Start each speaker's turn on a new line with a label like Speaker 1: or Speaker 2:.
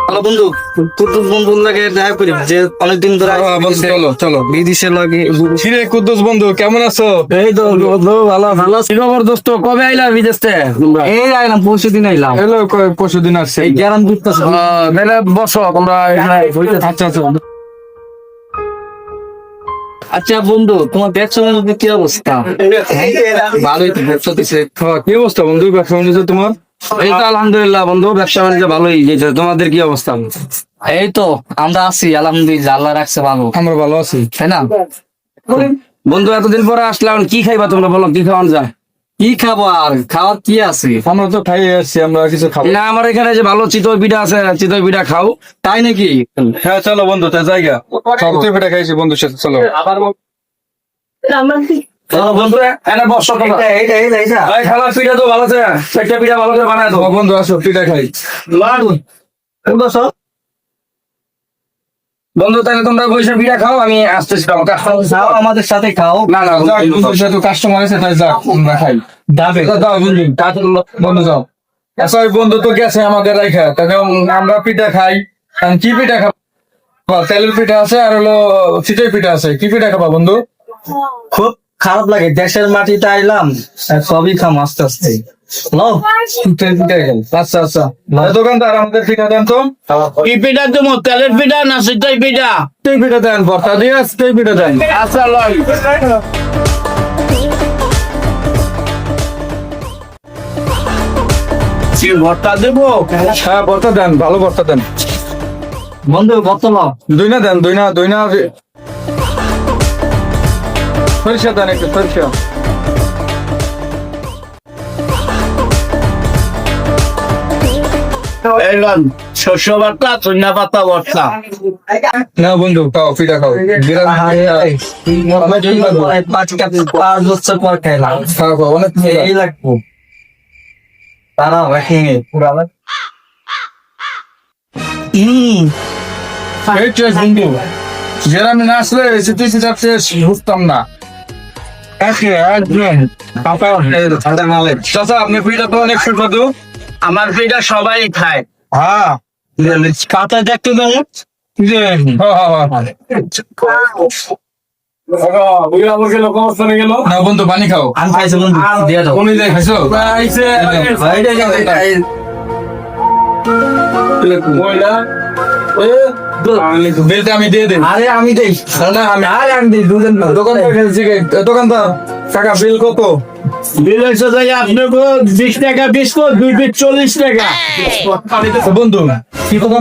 Speaker 1: Hello বন্ধু, কুদ্দুস বন্ধু লাগে দেখা করি যে অনেকদিন ধরে
Speaker 2: চলো চলো
Speaker 1: বিদেশে লাগে।
Speaker 2: কিরে কুদ্দুস বন্ধু কেমন আছো?
Speaker 1: এই তো বন্ধু ভালো ভালো কি খবর দোস্ত? কবে আইলা বিদেশ থেকে? এই আইলাম, পরশু দিন আইলাম।
Speaker 2: এলো পরশু দিন আসছে।
Speaker 1: এই গ্যারান করতেছে।
Speaker 2: মেলে বসো তোমরা আচ্ছা আচ্ছা
Speaker 1: আচ্ছা বন্ধু, তোমার ব্যবসা বাণিজ্যের কি অবস্থা? ভালোই তো ব্যবসা দিছে।
Speaker 2: কি অবস্থা বন্ধু, ব্যবসা বাণিজ্য তোমার?
Speaker 1: এই তো আলহামদুলিল্লাহ বন্ধু, ব্যবসা বাণিজ্য ভালোই যেতে। তোমাদের কি অবস্থা? এই তো আমরা আছি আলহামদুলিল্লাহ, আল্লাহ রাখছে ভালো,
Speaker 2: আমরা ভালো আছি।
Speaker 1: তাই না বন্ধু? এতদিন পরে আসলাম, কি খাইবা তোমরা বলো, কি খাওয়ান যায়? কি খাবো আর খাওয়ার কি আছে?
Speaker 2: আমরা তো খাই আসছি, আমরা কিছু খাবো
Speaker 1: না আমার এখানে যে ভালো চিতই পিঠা আছে, চিতই পিঠা খাও, তাই নাকি?
Speaker 2: হ্যাঁ চলো বন্ধু, তাই জায়গা চিতই পিঠা খাইছি বন্ধুর সাথে, চলো।
Speaker 1: চলো বন্ধু, এনে বসো তোমরা। এই খাবার পিঠা তো ভালো আছে, চারটা পিঠা ভালো করে বানায় দাও।
Speaker 2: বন্ধু আসো পিঠা খাই।
Speaker 1: বসো বন্ধু, তাহলে তোমরা বসে পিঠা খাও, আমি আসতেছি। খাও আমাদের সাথে খাও।
Speaker 2: না না যাক, বন্ধুর সাথে কাস্টমার আছে তাই যাক, আমরা খাই।
Speaker 1: যাবে
Speaker 2: যাও বন্ধু, বন্ধু যাও। আচ্ছা ওই বন্ধু তো গেছে আমাদের রাইখা, তাহলে আমরা পিঠা খাই। এখন কি পিঠা খাবো? তেলের পিঠা আছে আর হলো চিতই পিঠা আছে, কি পিঠা খাবা বন্ধু?
Speaker 1: খুব খারাপ লাগে, দেশের মাটিতে আইলাম, আর সবই খাম আস্তে আস্তে। নাও,
Speaker 2: চিতই পিঠা খাই। আচ্ছা আচ্ছা দোকানদার আমাদের পিঠা দেন তো।
Speaker 3: কি পিঠা দেবো? তেলের পিঠা না সিটাই পিঠা?
Speaker 2: চিতই পিঠা দেন, ভর্তা দিয়ে চিতই পিঠা দেন।
Speaker 3: আচ্ছা লয়। কি ভর্তা দেবো?
Speaker 2: হ্যাঁ ভর্তা দেন, ভালো ভর্তা দেন।
Speaker 1: বন্ধু কত লাভ?
Speaker 2: দইনা দেন, দইনা সরিষা দেন, একটু সরিষা।
Speaker 3: এলাম শস্য ভর্তা, ধনিয়া পাতা ভর্তা।
Speaker 2: না বন্ধু খাও, পিঠা খাও।
Speaker 1: পাঁচ বছর পর খাইলাম,
Speaker 2: খাও খাও, অনেক মজা।
Speaker 1: এই লাগবো তারা পুরা
Speaker 2: এই টেস্ট বন্ধু, গ্রামে না আসলে চিতই পিঠা টেস্ট বুঝতাম না। চাচা আপনি পিঠা তো অনেক সুস্বাদু।
Speaker 3: আমার পিঠা সবাই খায়।
Speaker 2: হ্যাঁ
Speaker 1: কাতা দেখতে দেয়।
Speaker 2: না বন্ধু পানি খাও।
Speaker 1: আমি খাইছি বন্ধু, দিয়ে দাও।
Speaker 2: কোন জায়গায় খাইছো? বিলটা আমি দিয়ে দিই।
Speaker 1: আরে আমি দেই,
Speaker 2: না
Speaker 1: আমি দেই দুজন।
Speaker 2: দোকানদার কাকা বিল কত?
Speaker 3: বিল হচ্ছে যে আপনাকে 20 টাকা বিস্কুট, 2 পিস 40 টাকা।
Speaker 2: বন্ধু
Speaker 1: কি কথা